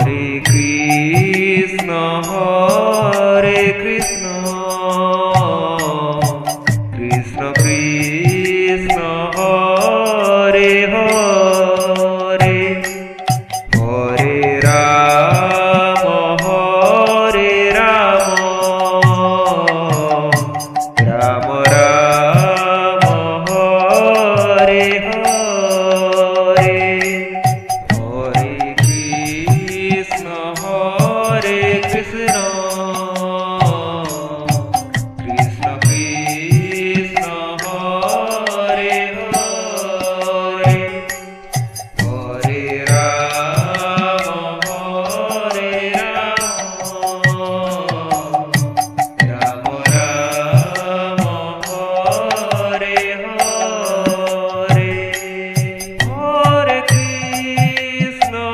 Hare Krishna, Krishna Krishna Hare Hare, Hare Rama Hare Rama, Rama Rama Hare Hare, Hare Krishna Hare Krishna, Krishna Krishna Hare Hare, Hare Rama Hare Rama, Rama Rama Hare Hare, Hare Krishna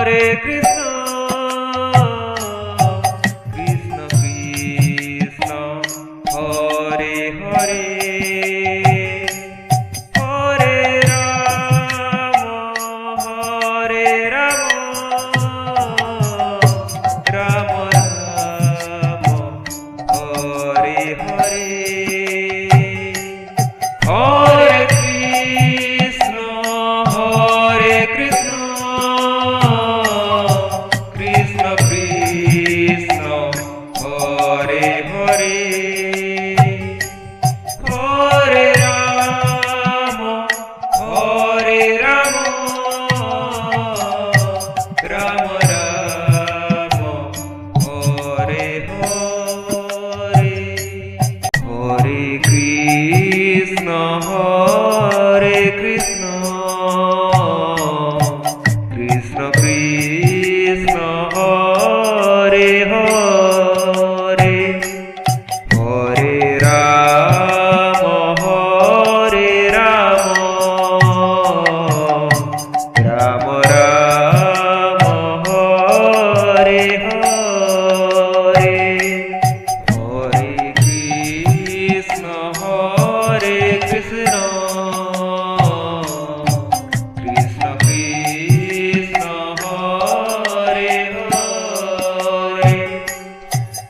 Hare Krishna, Krishna Krishna Hare Hare, Hare Rama Hare Rama, Rama Rama Hare Hare, Hare Krishna Hare Krishna, Krishna Krishna Hare Hare, Hare Rama Hare Rama, Rama Rama Hare Hare, Hare Krishna Hare Krishna, Krishna Krishna Hare Hare, Hare Rama Hare Rama, Rama Rama Hare Hare, Hare Krishna Hare Krishna, Krishna Krishna Hare Hare,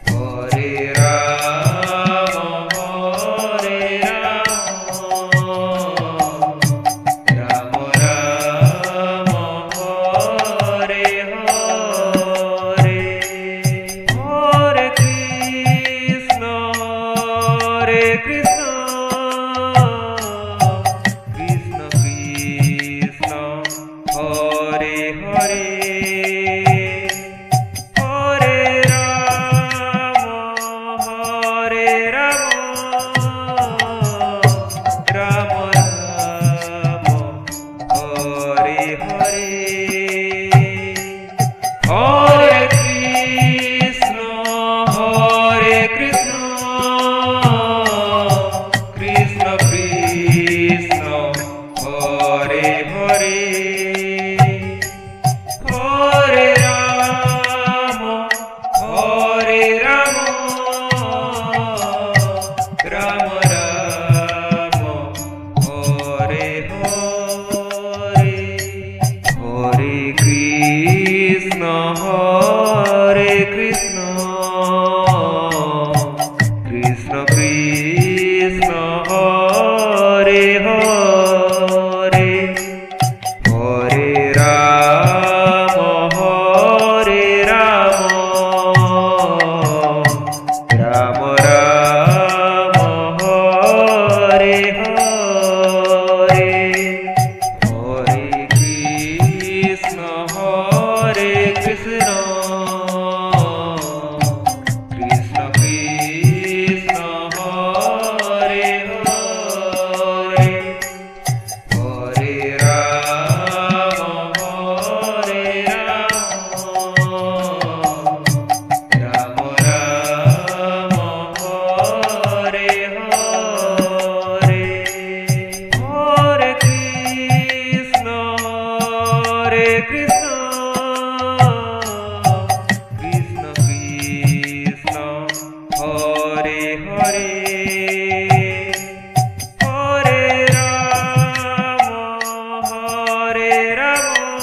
Hare Rama Hare Rama, Rama Rama Hare Hare, Hare Krishna Hare Krishna, Krishna Krishna Hare Hare, Hare Rama Hare Rama, Rama Rama Hare Hare, Hare Krishna Hare Krishna, Krishna Krishna Hare Hare, Hare Rama Hare Rama, Rama Rama Hare Hare, Hare Krishna Hare Krishna, Krishna Krishna Hare Hare, Hare Rama Hare Rama, Rama Rama Hare Hare, Hare Krishna Hare Krishna, Krishna Krishna Hare Hare, Hare Rama Hare Rama, Rama Rama Hare Hare, Hare Krishna Hare Krishna, Krishna Krishna Hare Hare, Hare Rama Hare Rama,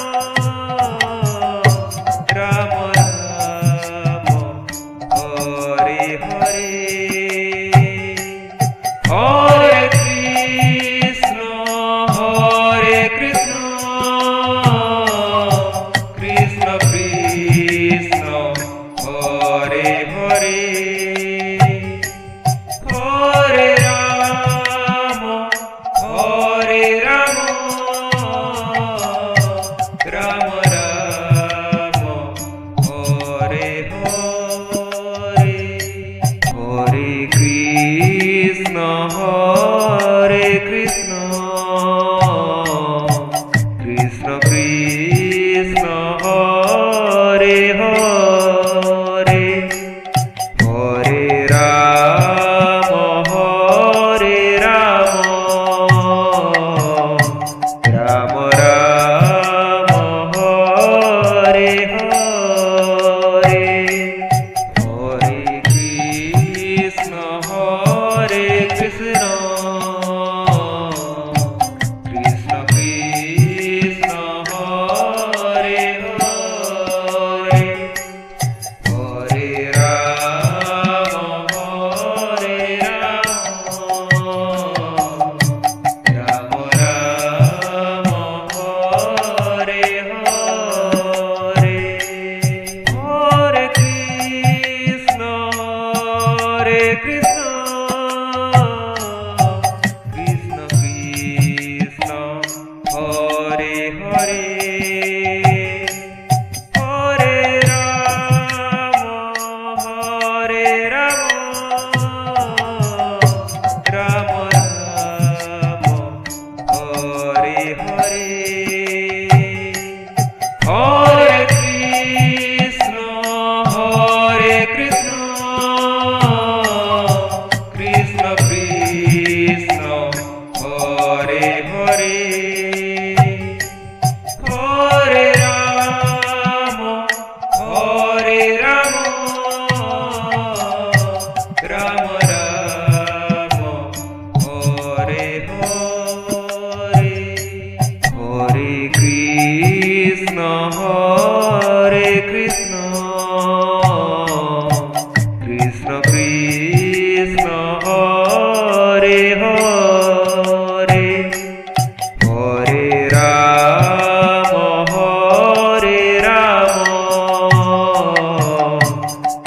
Rama Rama, Hare Hare, Hare Krishna, Hare Krishna, Krishna Krishna, Hare Hare, Hare Rama, Hare Rama, Rama Rama, Hare Hare, Hare Krishna, Hare Krishna, Krishna Krishna, Hare Hare, Hare Rama, Hare Rama, Rama Rama, Hare Hare, Hare Krishna, Hare Krishna, Krishna Krishna, Hare Hare, Hare Rama, Hare Rama, Rama Rama, Hare Hare, Hare Krishna, Hare Krishna, Krishna Krishna, Hare Hare, Hare Rama, Hare Rama, Rama Rama, Hare Hare, Hare Krishna, Hare Krishna, Krishna Krishna, Hare Hare, Hare Rama, Hare Rama,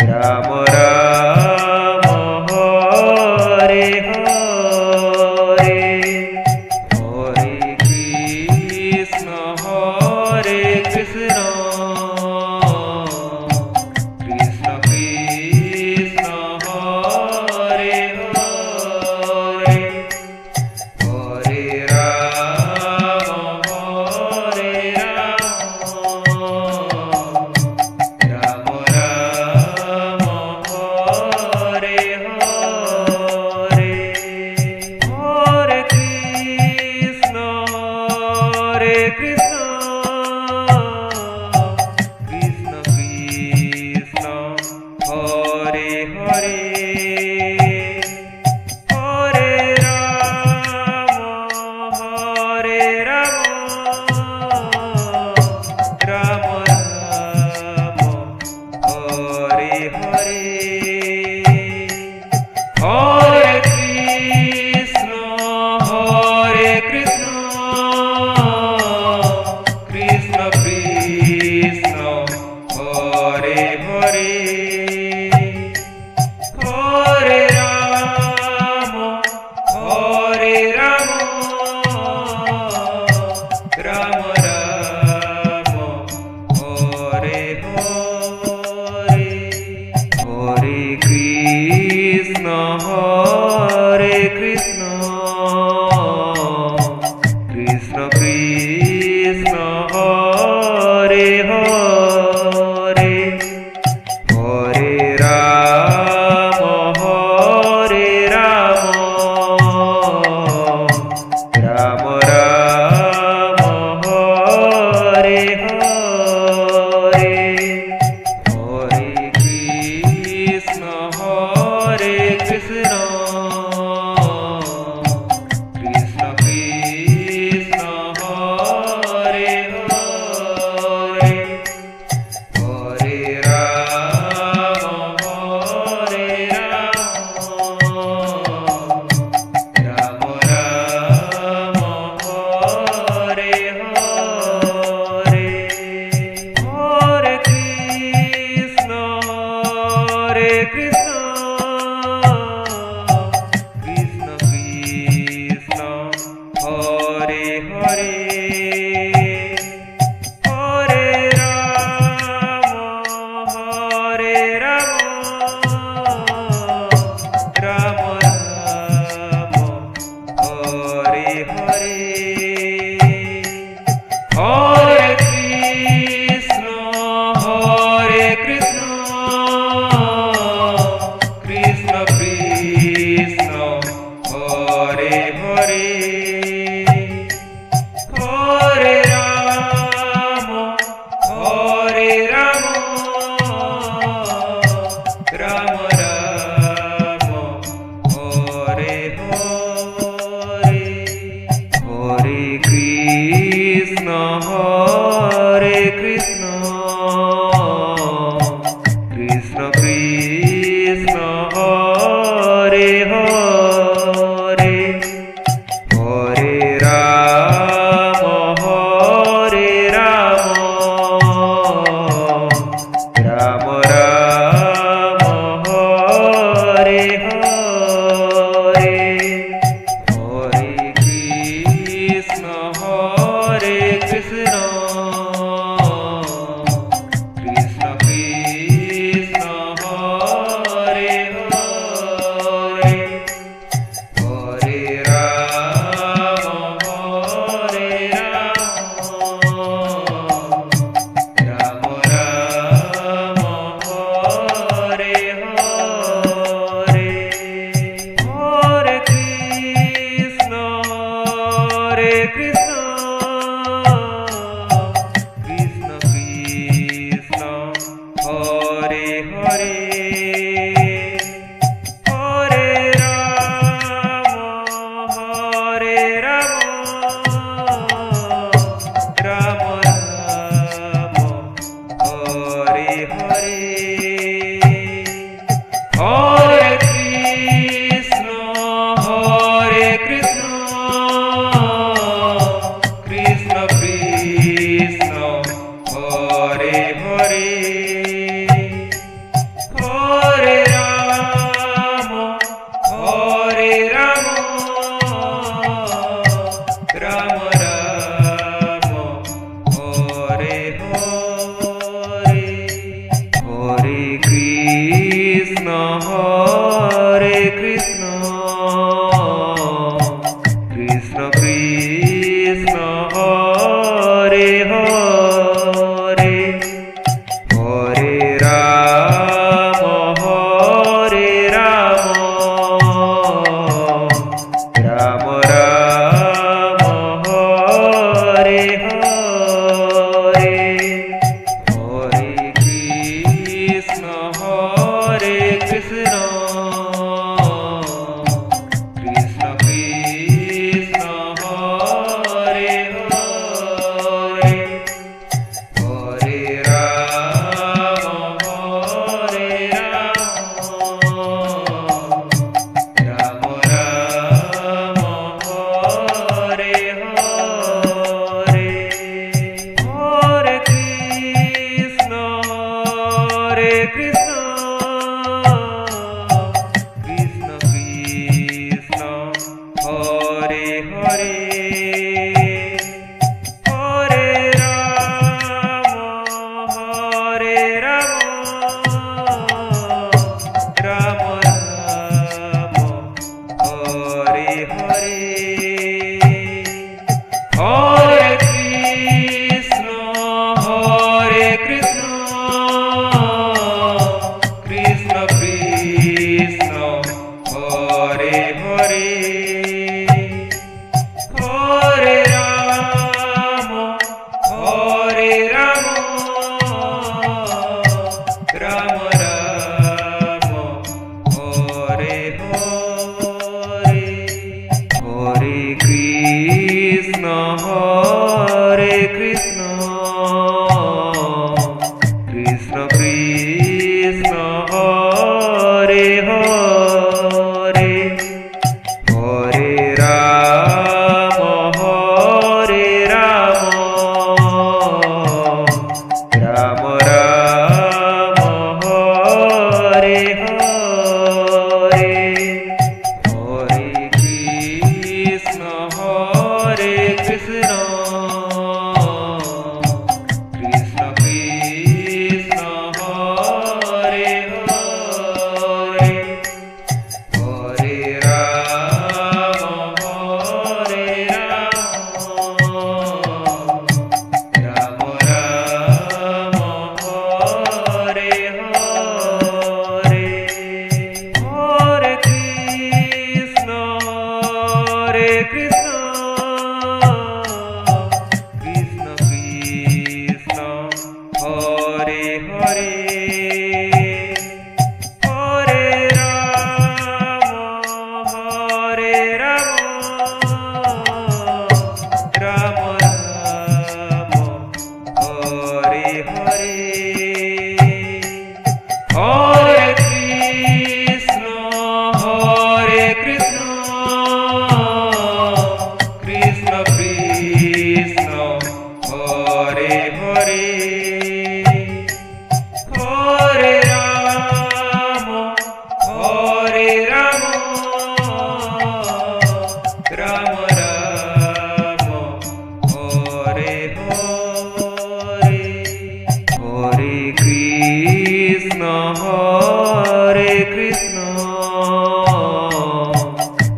Rama Rama, Hare Hare, Hare Krishna, Hare Krishna, Krishna Krishna, Hare Hare, Hare Rama, Hare Rama, Rama Rama, Hare Hare, Hare Krishna, Hare Krishna, Krishna Krishna Krishna Hare Hare Hare Ram Ram Ram Hare Hare Hare Krishna Krishna Krishna Hare Hare Hare Ram Ram Ram Hare Hare Hare Krishna Krishna Krishna Krishna Hare Hare Hare Ram Ram Ram Hare Hare Hare Krishna Krishna Krishna Krishna Hare Hare Hare Ram Ram Ram Hare Hare Hare Krishna Krishna Krishna Krishna Hare Hare Hare Ram Ram Ram Hare Hare Hare Krishna Krishna Krishna Krishna Hare Hare Hare Ram Ram Ram Hare Hare Hare Krishna Krishna Krishna Krishna Hare Hare Hare Ram Ram Ram Ram Hare Hare Hare Krishna Krishna Krishna Krishna Krishna Hare Hare Hare Ram Hare Ram Ram Ram Hare Hare Hare Krishna Krishna Krishna Krishna Krishna Krishna Hare Hare Hare Krishna Krishna Krishna Krishna Krishna Krishna Hare Hare Hare Ram Hare Hare, Hare Krishna, Krishna Krishna, Hare Hare, Hare Rama, Hare Rama, Rama Rama, Hare Hare, Hare Krishna,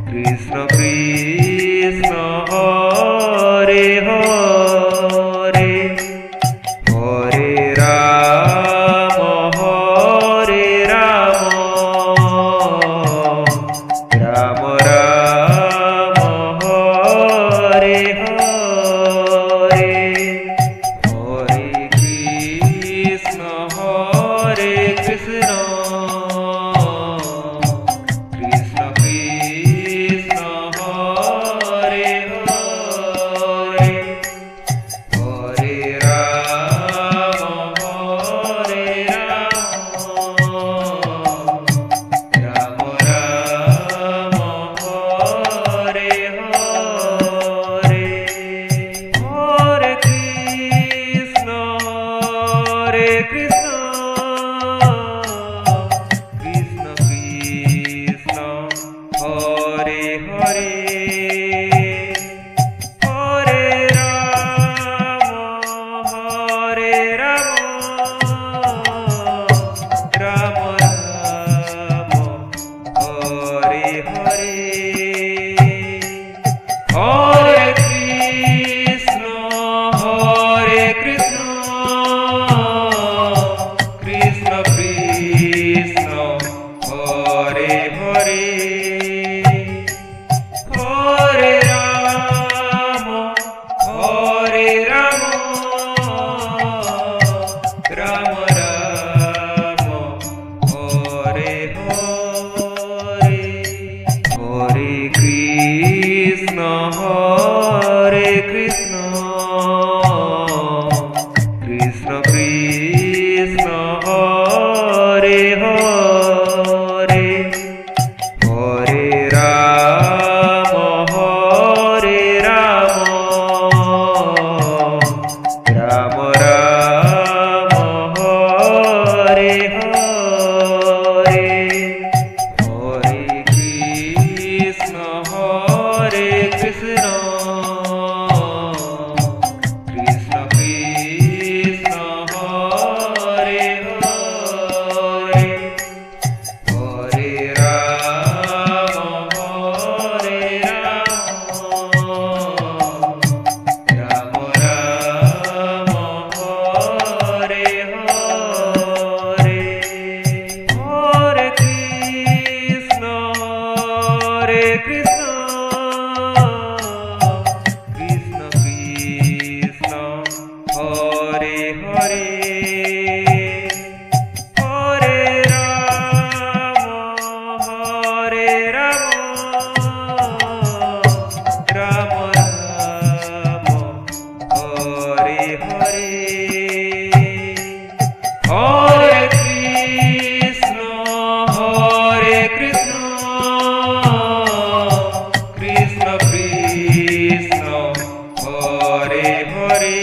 Krishna Krishna, Hare Hare, Hare Rama, Hare Rama, Rama Rama, Hare Hare, Hare Krishna, Krishna Krishna, Hare Hare, Hare Rama, Hare Rama, Rama Rama, Hare Hare, Hare Krishna, Krishna Krishna Krishna, Hare Hare, Hare Rama, Hare Rama, Rama Rama, Hare Hare, Hare Krishna, Krishna Krishna Krishna, Hare Hare, Hare Rama, Hare Rama, Rama Rama, Hare Hare, Hare Krishna, Krishna Krishna Krishna, Hare Hare, Hare Rama, Hare Rama, Rama Rama, Hare Hare, Hare Krishna, Krishna Krishna Krishna, Hare Hare, Hare Rama, Hare Rama, Rama Rama, Hare Hare, Hare Krishna, Krishna Krishna Krishna, Hare Hare, Hare Rama, Hare Rama, Rama Rama, Hare Hare, Hare Krishna, Krishna Krishna Krishna, Hare Hare,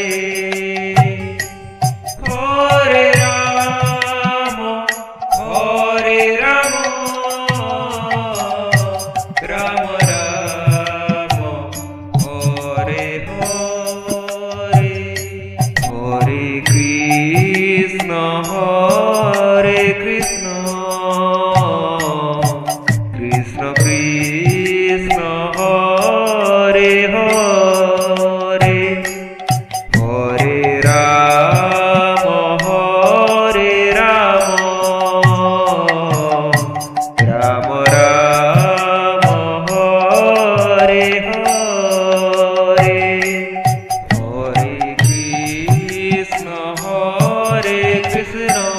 Hare Rama, Hare Rama, Rama Rama, Hare Hare, Hare Krishna, Krishna Krishna Krishna, Hare Hare, Hare Rama, Hare Rama, Rama Rama, Hare Hare, Hare Krishna, Krishna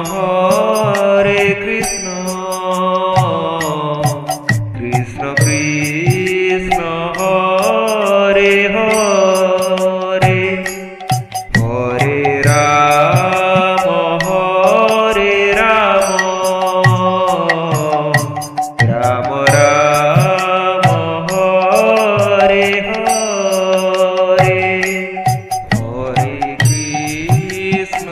Hare Krishna Krishna Krishna Hare Hare Hare Ram Ram Ram Hare Hare Hare Krishna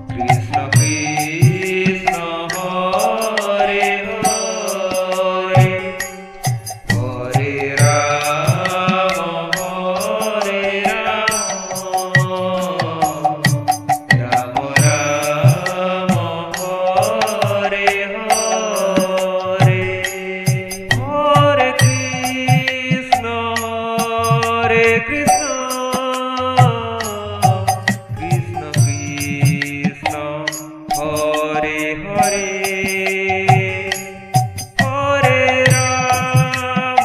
Krishna Krishna Hare Hare Hare Ram Ram Ram Hare Hare Hare Krishna Krishna Krishna Hare Hare Hare Ram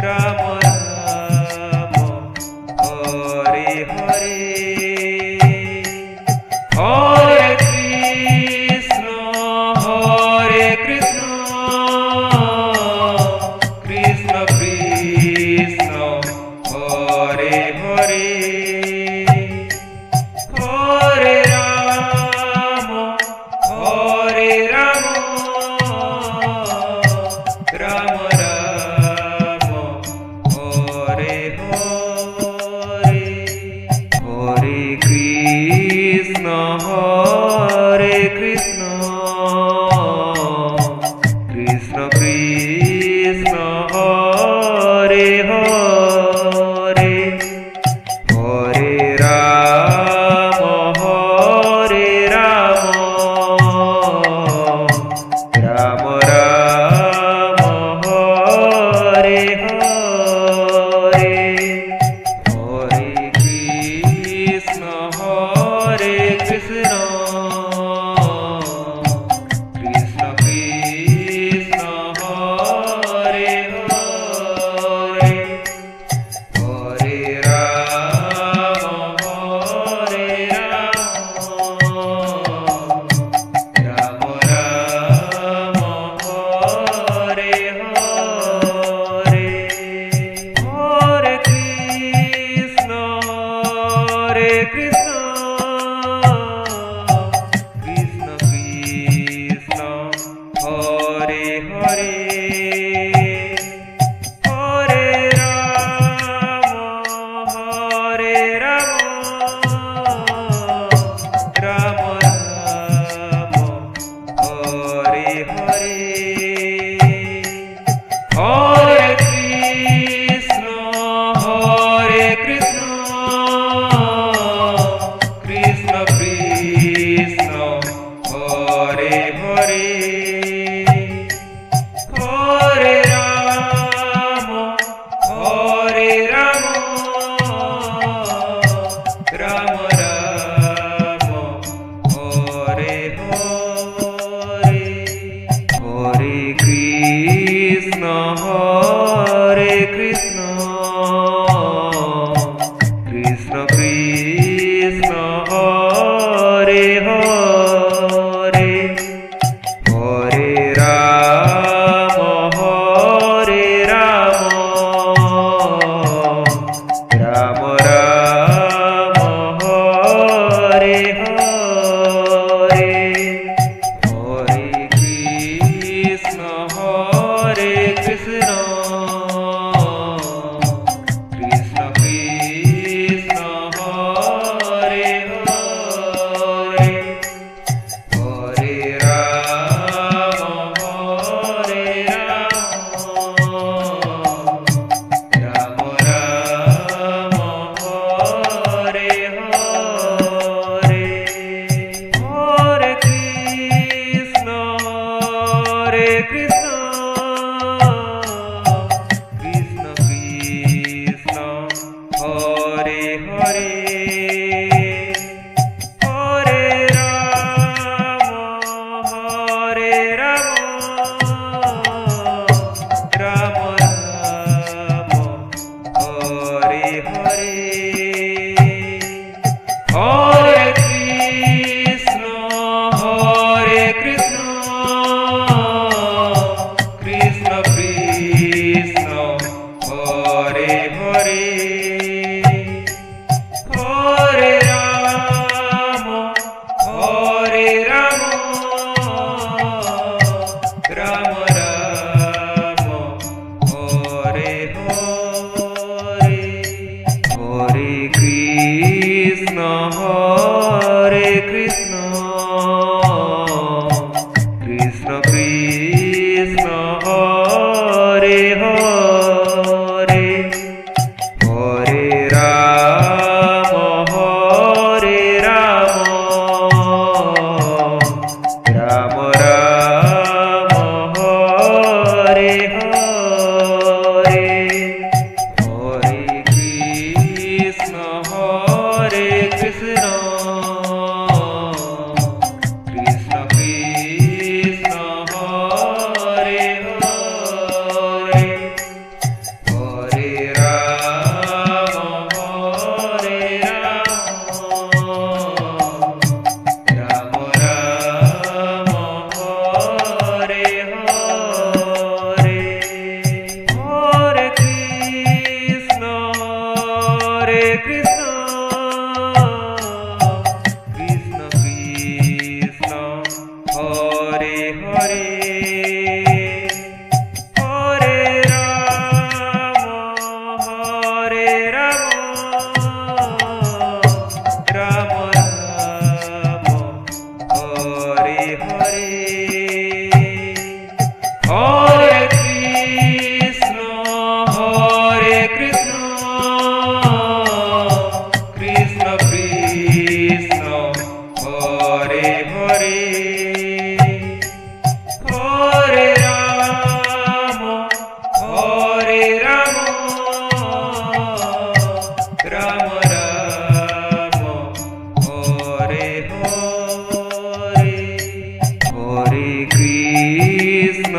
Ram Ram Hare Hare Hare Krishna Krishna Krishna Hare Hare Hare Ram Ram Ram Hare Hare Hare Krishna Krishna Krishna Krishna Hare Hare Hare Ram Ram Ram Hare Hare Hare Krishna Krishna Krishna Krishna Hare Hare Hare Ram Ram Ram Hare Hare Hare Krishna Krishna Krishna Krishna Hare Hare Hare Ram Ram Ram Hare Hare Hare Krishna Krishna Krishna Krishna Hare Hare Hare Ram Ram Ram Hare Hare Hare Krishna Krishna Krishna Krishna Hare Hare Hare Ram Ram Ram Hare Hare Hare Krishna Krishna Hare Hare Hare Ram Ram Ram Hare Hare Hare Krishna Krishna Krishna Hare Hare Hare Ram Ram Ram Hare Hare Hare Krishna Krishna Krishna Hare Hare Hare Ram Ram Ram Hare Hare Hare Krishna Krishna Krishna Hare Hare Hare Ram Ram Ram Hare Hare Hare Krishna Krishna Krishna Hare Hare Hare Ram Ram Ram Hare Hare Hare Krishna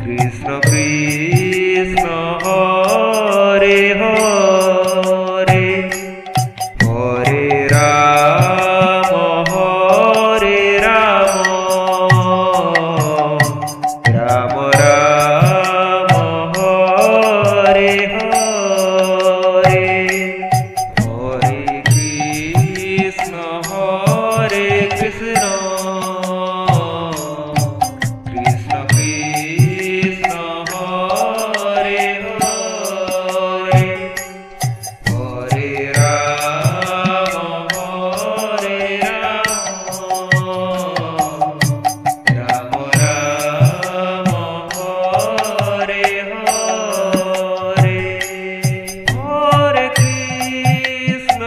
Krishna Krishna Hare Hare Hare Ram Ram Ram Hare Hare Hare Krishna Krishna Krishna Hare Hare Hare Ram Ram Ram Hare Hare Hare Krishna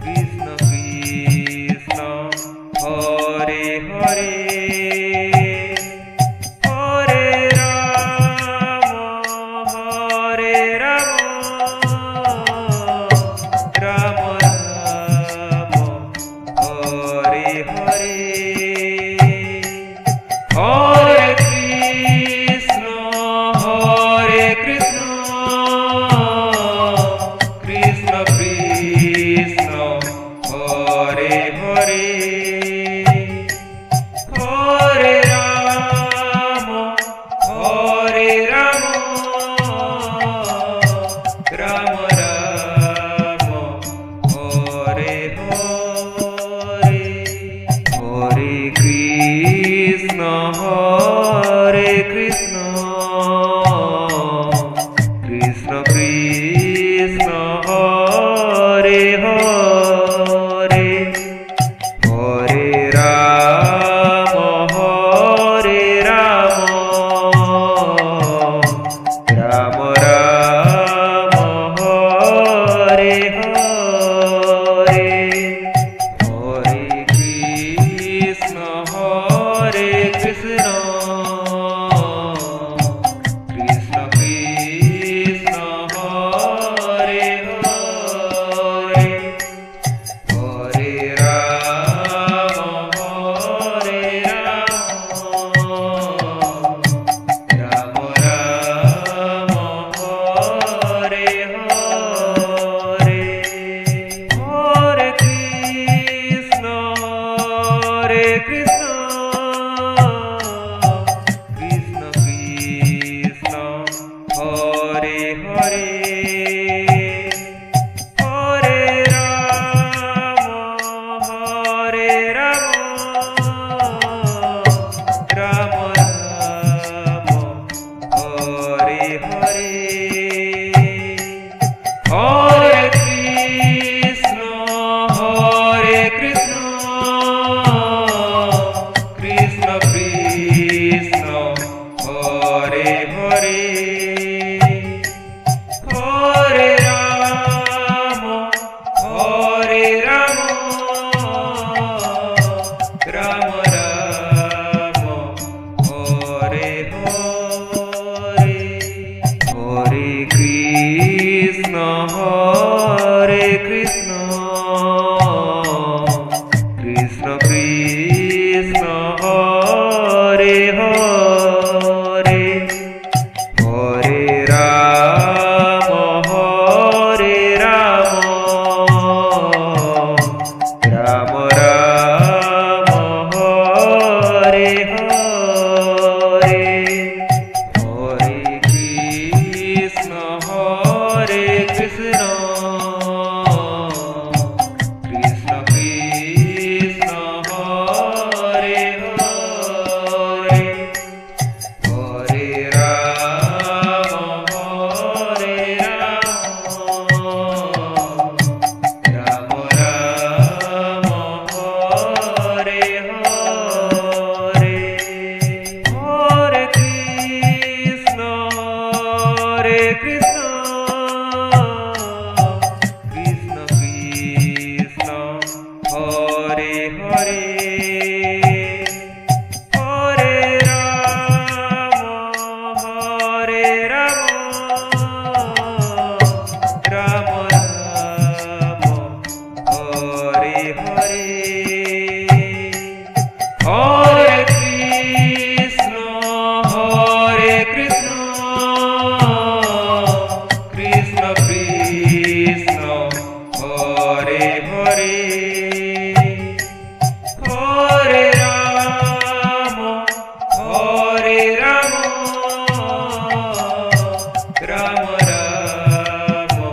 Krishna Krishna Hare Hare Hare Ram Ram Ram Hare Hare Hare Krishna Krishna Krishna Hare Hare Hare Ram Ram Ram Hare Hare Hare Krishna Krishna, Krishna Krishna, Hare Hare, Hare Rama, Hare Rama, Rama Rama, Hare Hare, Hare Krishna, Hare Krishna, Krishna Krishna, Hare Hare, Hare Rama, Hare Rama, Rama Rama, Hare Hare, Hare Krishna, Hare Krishna, Krishna Krishna, Hare Hare, Hare Rama, Hare Rama, Rama Rama, Hare Hare, Hare Krishna, Hare Krishna, Krishna Krishna, Hare Hare, Hare Rama, Hare Rama, Rama Rama, Hare Hare, Hare Krishna, Hare Krishna, Krishna Krishna, Hare Hare, Hare Rama, Hare Rama, Rama Rama, Hare Hare, Hare Krishna, Hare Krishna, Krishna Krishna, Hare Hare, Hare Rama, Hare Rama, Rama Rama,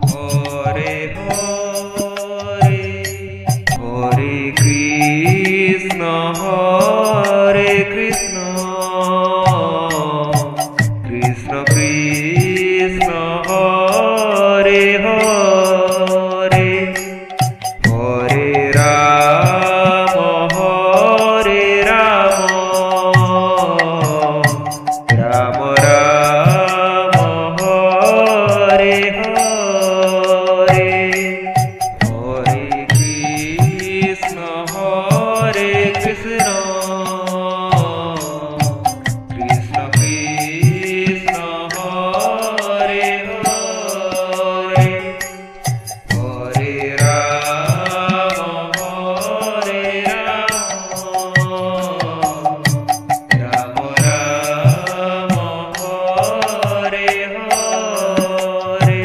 Hare Hare, Hare Krishna, Hare Krishna, Krishna Krishna, Hare Hare, Hare Rama, Hare Rama, Rama Rama, Hare Hare, Hare Krishna, Hare Krishna, Krishna Krishna, Hare Hare, Hare Rama, Hare Rama, Rama Rama, Hare Hare,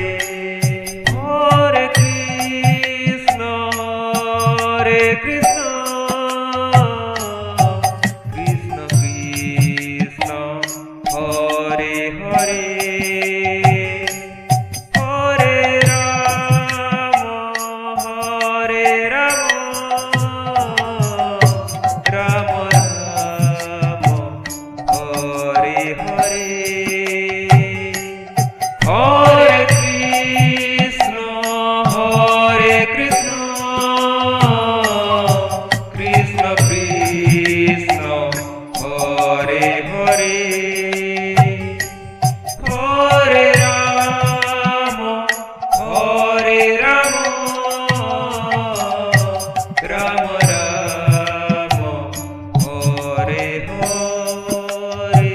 Hare Krishna, Hare Krishna, Krishna Krishna, Hare Hare, Hare Rama, Hare Rama, Rama Rama, Hare Hare, Hare Krishna, Hare Krishna, Krishna Krishna, Hare Hare, Hare Rama, Hare Rama, Rama Rama, Hare Hare,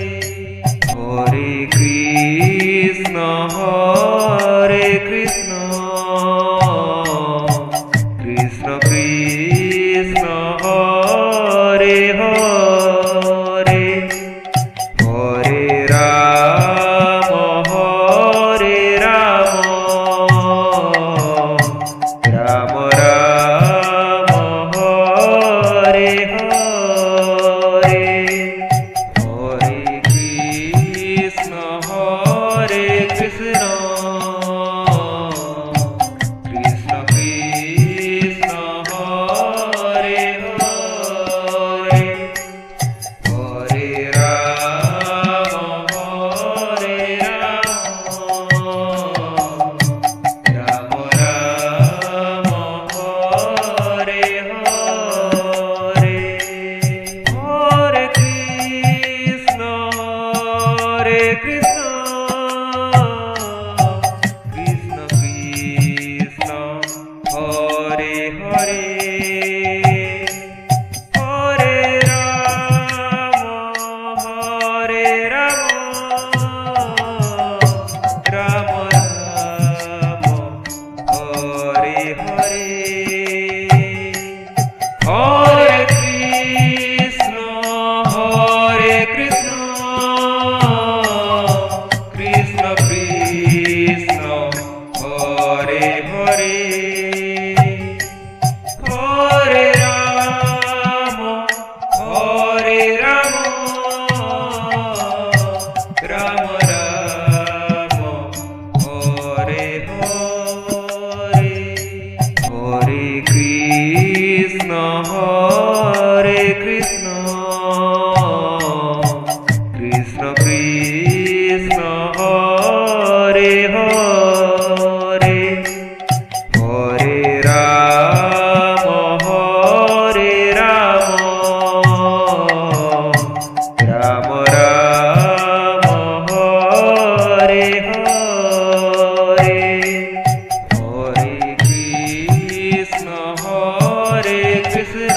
Hare Krishna, Hare Krishna, Krishna Krishna, Hare Hare, Hare Rama, Hare Rama, Rama Rama, Hare Hare. Krishna Krishna Krishna Hare Hare Hare Ram Ram Ram Hare Hare Hare Krishna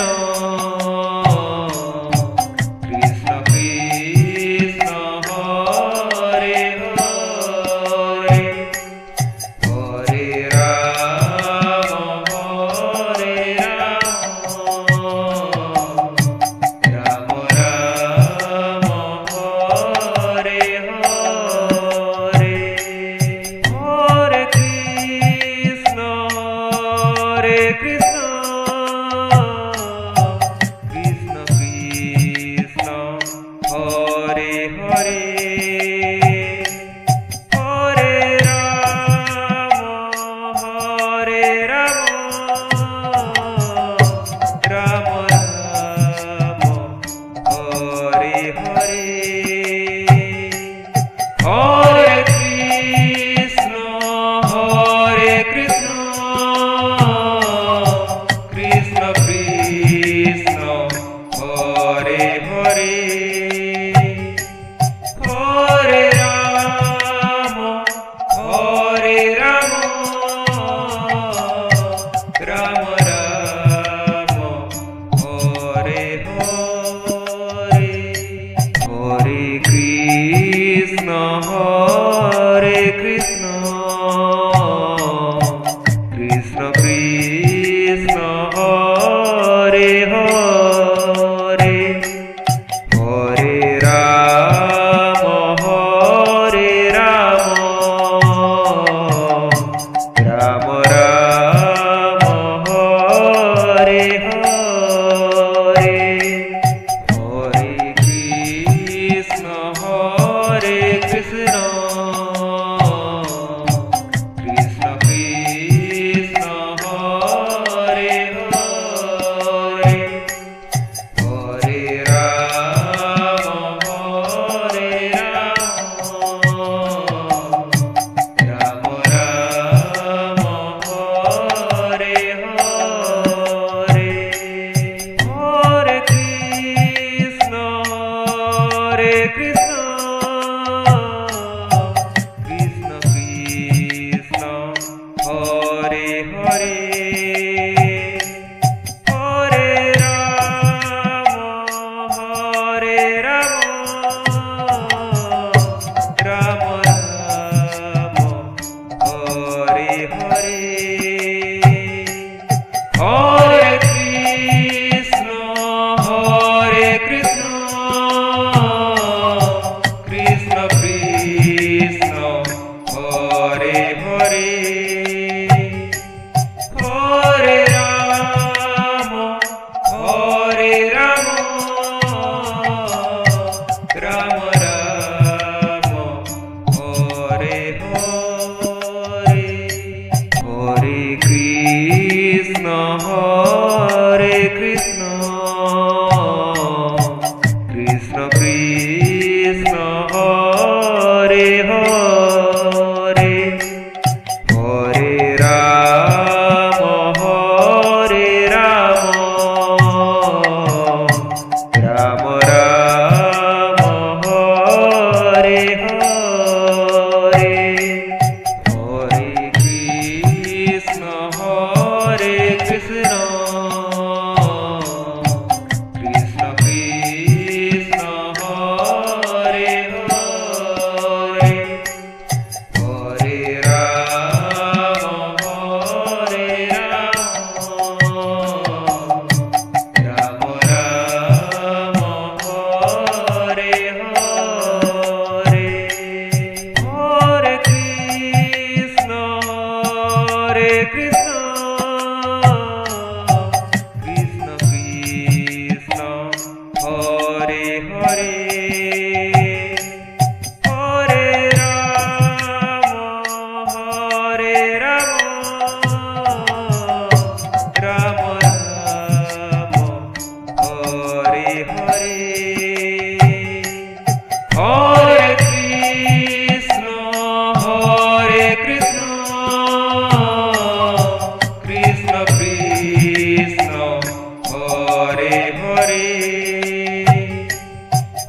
Hare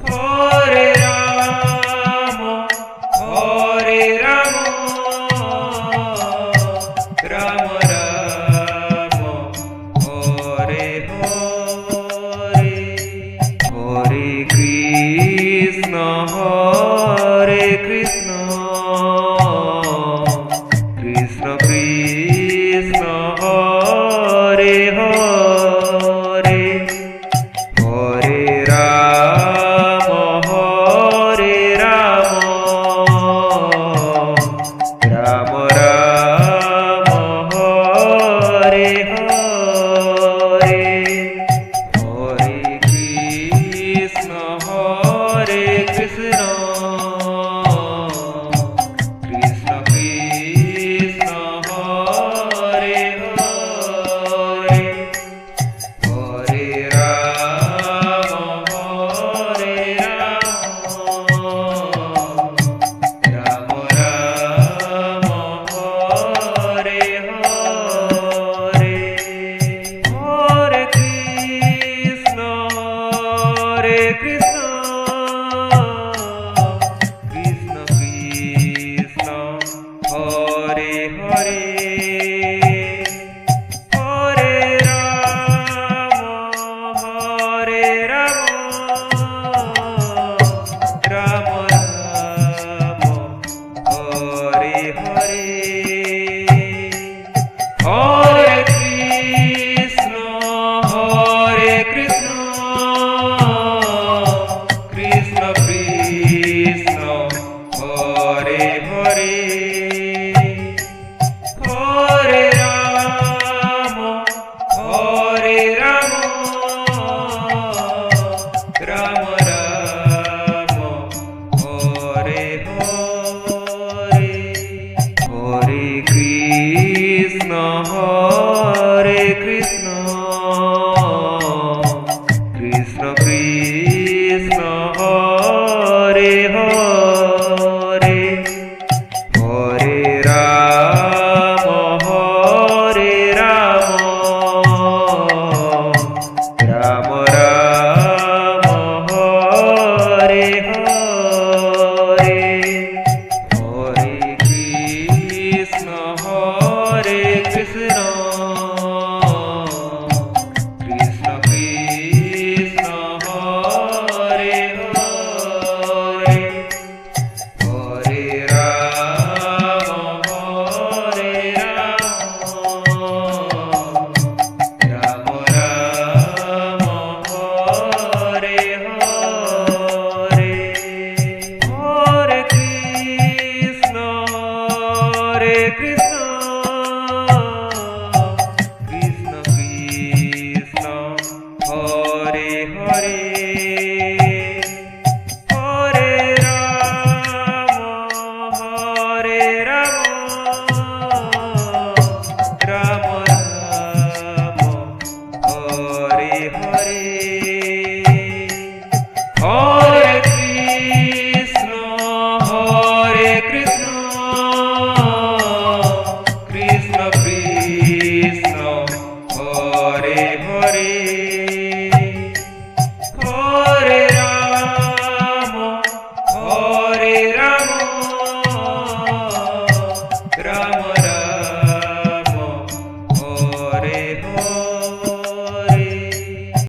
Hare Rama Hare Rama Rama Rama Hare Hare Hare Krishna Hare Krishna Krishna Krishna Hare Hare Hare Rama Hare Rama Rama Rama Hare Hare Hare Krishna Hare Krishna Krishna Krishna Hare Hare Hare Rama Hare Rama Rama Rama Hare Hare Hare Krishna Hare Krishna Krishna Krishna Hare Hare Hare Rama Hare Rama Rama Rama Hare Hare Hare Krishna Hare Krishna Krishna Krishna Hare Hare Hare Rama Hare Rama Rama Rama Hare Hare Hare Krishna Hare Krishna Krishna Krishna Hare Hare Hare Rama Hare Rama Rama Rama Hare Hare Hare Krishna Hare Krishna Krishna Krishna Hare Hare Hare Rama Hare Rama Rama Rama Hare Hare Hare Krishna Hare Krishna Krishna Krishna Hare Hare